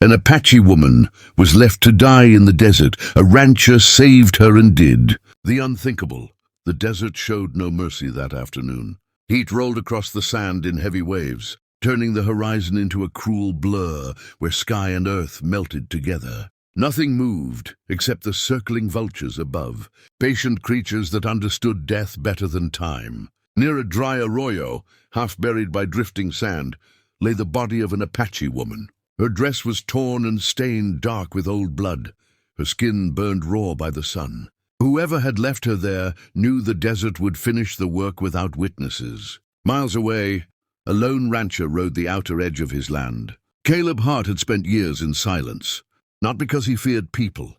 An Apache woman was left to die in the desert. A rancher saved her and did the unthinkable. The desert showed no mercy that afternoon. Heat rolled across the sand in heavy waves, turning the horizon into a cruel blur where sky and earth melted together. Nothing moved except the circling vultures above, patient creatures that understood death better than time. Near a dry arroyo, half buried by drifting sand, lay the body of an Apache woman. Her dress was torn and stained dark with old blood, her skin burned raw by the sun. Whoever had left her there knew the desert would finish the work without witnesses. Miles away, a lone rancher rode the outer edge of his land. Caleb Hart had spent years in silence, not because he feared people,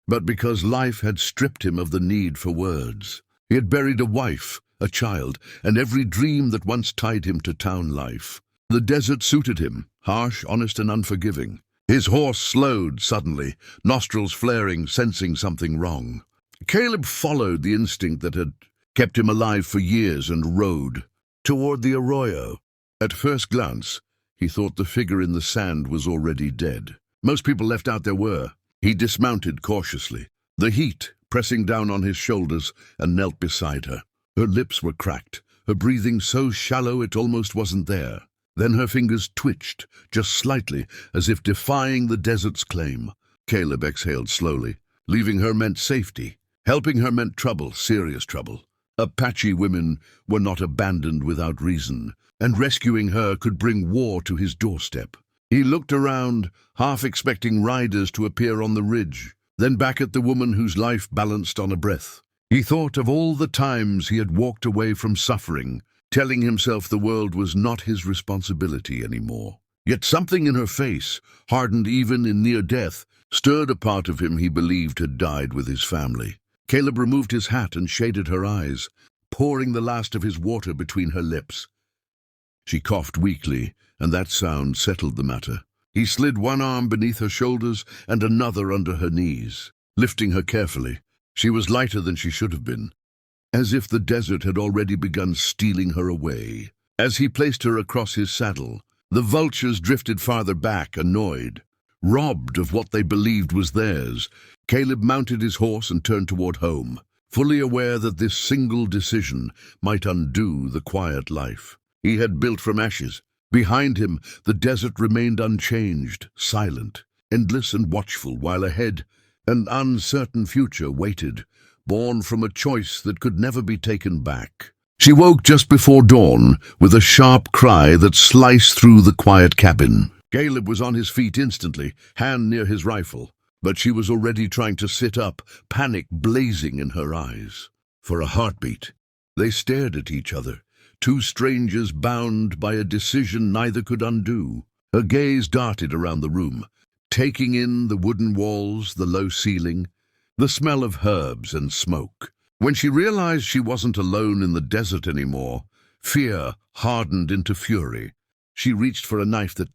but because life had stripped him of the need for words. He had buried a wife, a child, and every dream that once tied him to town life. The desert suited him, harsh, honest, and unforgiving. His horse slowed suddenly, nostrils flaring, sensing something wrong. Caleb followed the instinct that had kept him alive for years and rode toward the arroyo. At first glance, he thought the figure in the sand was already dead. Most people left out there were. He dismounted cautiously, the heat pressing down on his shoulders, and knelt beside her. Her lips were cracked, her breathing so shallow it almost wasn't there. Then her fingers twitched, just slightly, as if defying the desert's claim. Caleb exhaled slowly. Leaving her meant safety. Helping her meant trouble, serious trouble. Apache women were not abandoned without reason, and rescuing her could bring war to his doorstep. He looked around, half expecting riders to appear on the ridge, then back at the woman whose life balanced on a breath. He thought of all the times he had walked away from suffering, telling himself the world was not his responsibility anymore. Yet something in her face, hardened even in near death, stirred a part of him he believed had died with his family. Caleb removed his hat and shaded her eyes, pouring the last of his water between her lips. She coughed weakly, and that sound settled the matter. He slid one arm beneath her shoulders and another under her knees, lifting her carefully. She was lighter than she should have been, as if the desert had already begun stealing her away. As he placed her across his saddle, the vultures drifted farther back, annoyed. Robbed of what they believed was theirs, Caleb mounted his horse and turned toward home, fully aware that this single decision might undo the quiet life he had built from ashes. Behind him, the desert remained unchanged, silent, endless and watchful, while ahead, an uncertain future waited, born from a choice that could never be taken back. She woke just before dawn with a sharp cry that sliced through the quiet cabin. Caleb was on his feet instantly, hand near his rifle, but she was already trying to sit up, panic blazing in her eyes. For a heartbeat, they stared at each other, two strangers bound by a decision neither could undo. Her gaze darted around the room, taking in the wooden walls, the low ceiling, the smell of herbs and smoke. When she realized she wasn't alone in the desert anymore, fear hardened into fury. She reached for a knife that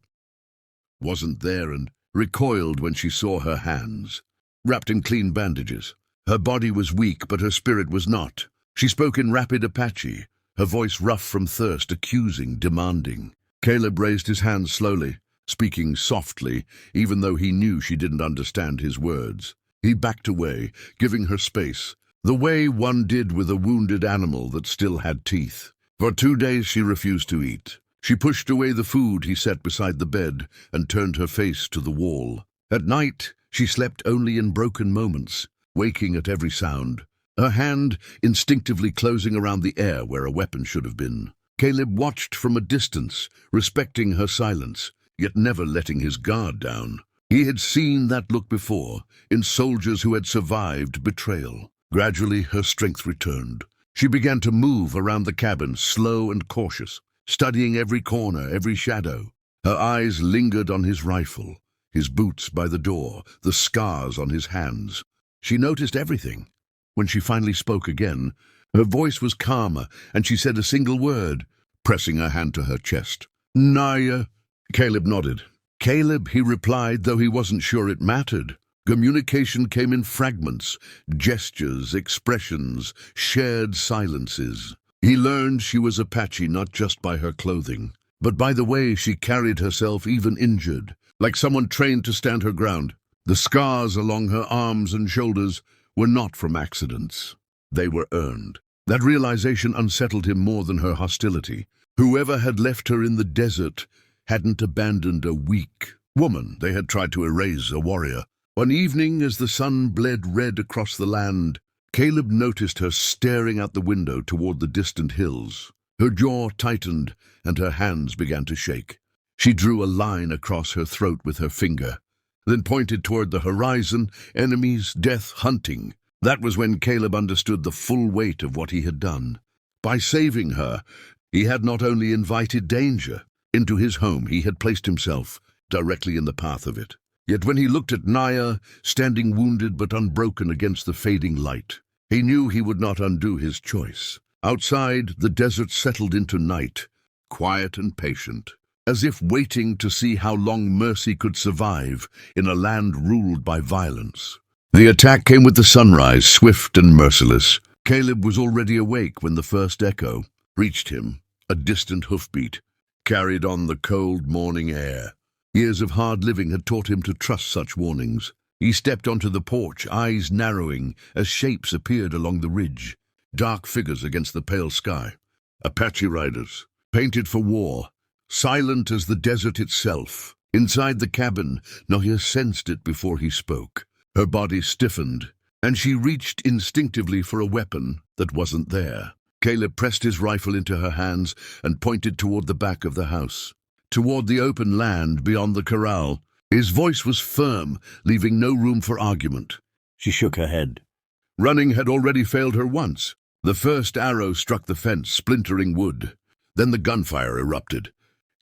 wasn't there and recoiled when she saw her hands, wrapped in clean bandages. Her body was weak, but her spirit was not. She spoke in rapid Apache, her voice rough from thirst, accusing, demanding. Caleb raised his hands slowly, speaking softly, even though he knew she didn't understand his words. He backed away, giving her space, the way one did with a wounded animal that still had teeth. For 2 days she refused to eat. She pushed away the food he set beside the bed and turned her face to the wall. At night, she slept only in broken moments, waking at every sound, her hand instinctively closing around the air where a weapon should have been. Caleb watched from a distance, respecting her silence, yet never letting his guard down. He had seen that look before, in soldiers who had survived betrayal. Gradually, her strength returned. She began to move around the cabin, slow and cautious, studying every corner, every shadow. Her eyes lingered on his rifle, his boots by the door, the scars on his hands. She noticed everything. When she finally spoke again, her voice was calmer, and she said a single word, pressing her hand to her chest. "Naya." Caleb nodded. "Caleb," he replied, though he wasn't sure it mattered. Communication came in fragments, gestures, expressions, shared silences. He learned she was Apache not just by her clothing, but by the way she carried herself even injured, like someone trained to stand her ground. The scars along her arms and shoulders were not from accidents. They were earned. That realization unsettled him more than her hostility. Whoever had left her in the desert hadn't abandoned a weak woman. They had tried to erase a warrior. One evening, as the sun bled red across the land, Caleb noticed her staring out the window toward the distant hills. Her jaw tightened and her hands began to shake. She drew a line across her throat with her finger, then pointed toward the horizon, enemies, death, hunting. That was when Caleb understood the full weight of what he had done. By saving her, he had not only invited danger into his home, he had placed himself directly in the path of it. Yet when he looked at Naya, standing wounded but unbroken against the fading light, he knew he would not undo his choice. Outside, the desert settled into night, quiet and patient, as if waiting to see how long mercy could survive in a land ruled by violence. The attack came with the sunrise, swift and merciless. Caleb was already awake when the first echo reached him, a distant hoofbeat, carried on the cold morning air. Years of hard living had taught him to trust such warnings. He stepped onto the porch, eyes narrowing as shapes appeared along the ridge, dark figures against the pale sky. Apache riders, painted for war, silent as the desert itself. Inside the cabin, Naya sensed it before he spoke. Her body stiffened, and she reached instinctively for a weapon that wasn't there. Caleb pressed his rifle into her hands and pointed toward the back of the house, toward the open land beyond the corral. His voice was firm, leaving no room for argument. She shook her head. Running had already failed her once. The first arrow struck the fence, splintering wood. Then the gunfire erupted.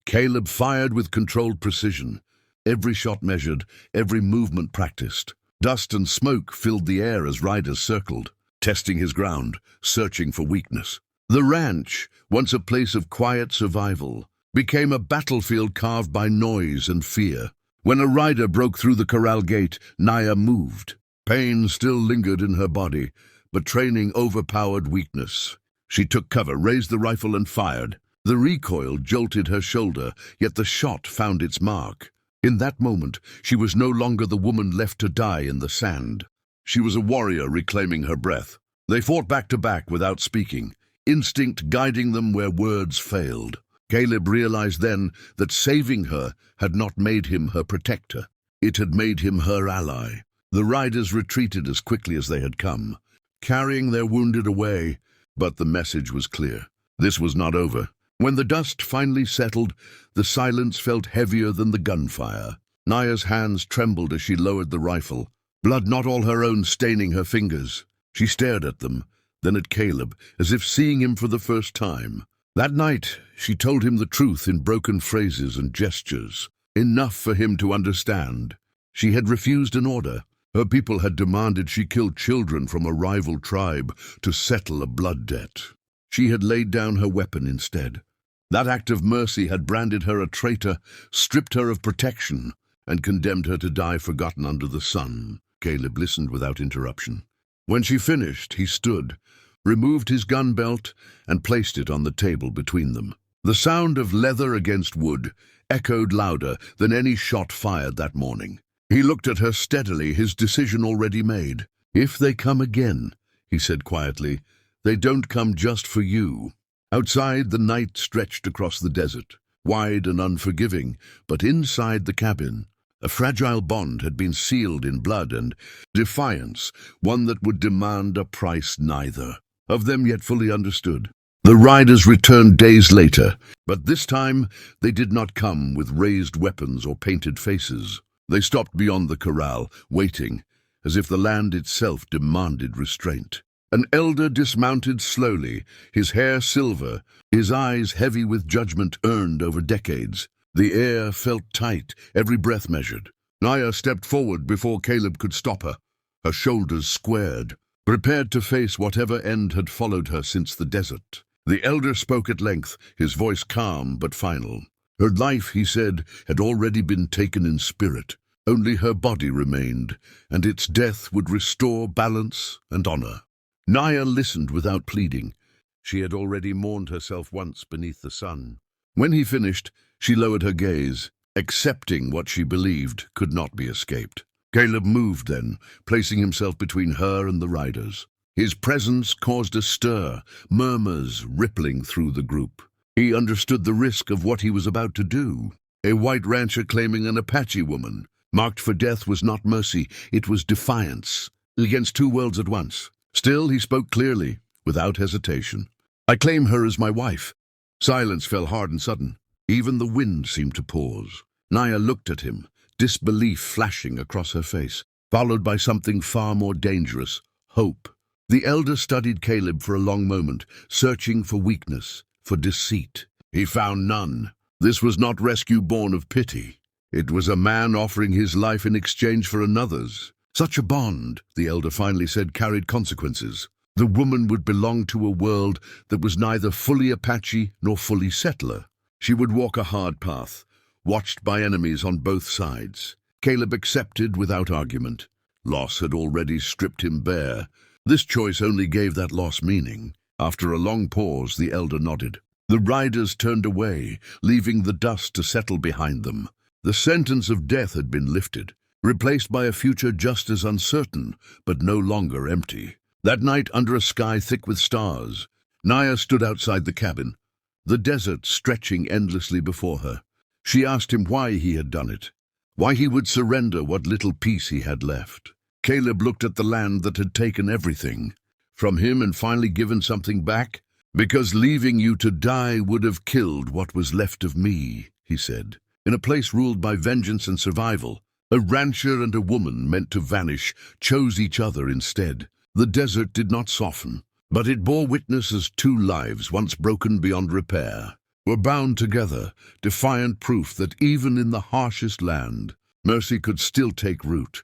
Caleb fired with controlled precision, every shot measured, every movement practiced. Dust and smoke filled the air as riders circled, testing his ground, searching for weakness. The ranch, once a place of quiet survival, became a battlefield carved by noise and fear. When a rider broke through the corral gate, Naya moved. Pain still lingered in her body, but training overpowered weakness. She took cover, raised the rifle and fired. The recoil jolted her shoulder, yet the shot found its mark. In that moment, she was no longer the woman left to die in the sand. She was a warrior reclaiming her breath. They fought back to back without speaking, instinct guiding them where words failed. Caleb realized then that saving her had not made him her protector. It had made him her ally. The riders retreated as quickly as they had come, carrying their wounded away, but the message was clear. This was not over. When the dust finally settled, the silence felt heavier than the gunfire. Naya's hands trembled as she lowered the rifle, blood not all her own staining her fingers. She stared at them, then at Caleb, as if seeing him for the first time. That night, she told him the truth in broken phrases and gestures, enough for him to understand. She had refused an order. Her people had demanded she kill children from a rival tribe to settle a blood debt. She had laid down her weapon instead. That act of mercy had branded her a traitor, stripped her of protection, and condemned her to die forgotten under the sun. Caleb listened without interruption. When she finished, he stood, removed his gun belt, and placed it on the table between them. The sound of leather against wood echoed louder than any shot fired that morning. He looked at her steadily, his decision already made. "If they come again," he said quietly, "they don't come just for you." Outside, the night stretched across the desert, wide and unforgiving, but inside the cabin, a fragile bond had been sealed in blood and defiance, one that would demand a price neither of them yet fully understood. The riders returned days later, but this time they did not come with raised weapons or painted faces. They stopped beyond the corral, waiting, as if the land itself demanded restraint. An elder dismounted slowly, his hair silver, his eyes heavy with judgment earned over decades. The air felt tight, every breath measured. Naya stepped forward before Caleb could stop her, her shoulders squared, prepared to face whatever end had followed her since the desert. The elder spoke at length, his voice calm but final. Her life, he said, had already been taken in spirit. Only her body remained, and its death would restore balance and honor. Naya listened without pleading. She had already mourned herself once beneath the sun. When he finished, she lowered her gaze. accepting what she believed could not be escaped. Caleb moved then, placing himself between her and the riders. His presence caused a stir, murmurs rippling through the group. He understood the risk of what he was about to do. A white rancher claiming an Apache woman, marked for death, was not mercy, it was defiance, against two worlds at once. Still, he spoke clearly, without hesitation. "I claim her as my wife." Silence fell hard and sudden. Even the wind seemed to pause. Naya looked at him, disbelief flashing across her face, followed by something far more dangerous, hope. The elder studied Caleb for a long moment, searching for weakness, for deceit. He found none. This was not rescue born of pity. It was a man offering his life in exchange for another's. Such a bond, the elder finally said, carried consequences. The woman would belong to a world that was neither fully Apache nor fully settler. She would walk a hard path, watched by enemies on both sides. Caleb accepted without argument. Loss had already stripped him bare. This choice only gave that loss meaning. After a long pause, the elder nodded. The riders turned away, leaving the dust to settle behind them. The sentence of death had been lifted, replaced by a future just as uncertain, but no longer empty. That night, under a sky thick with stars, Naya stood outside the cabin, the desert stretching endlessly before her. She asked him why he had done it, why he would surrender what little peace he had left. Caleb looked at the land that had taken everything from him and finally given something back. "Because leaving you to die would have killed what was left of me," he said. In a place ruled by vengeance and survival, a rancher and a woman meant to vanish chose each other instead. The desert did not soften, but it bore witness as two lives, once broken beyond repair, were bound together, defiant proof that even in the harshest land, mercy could still take root.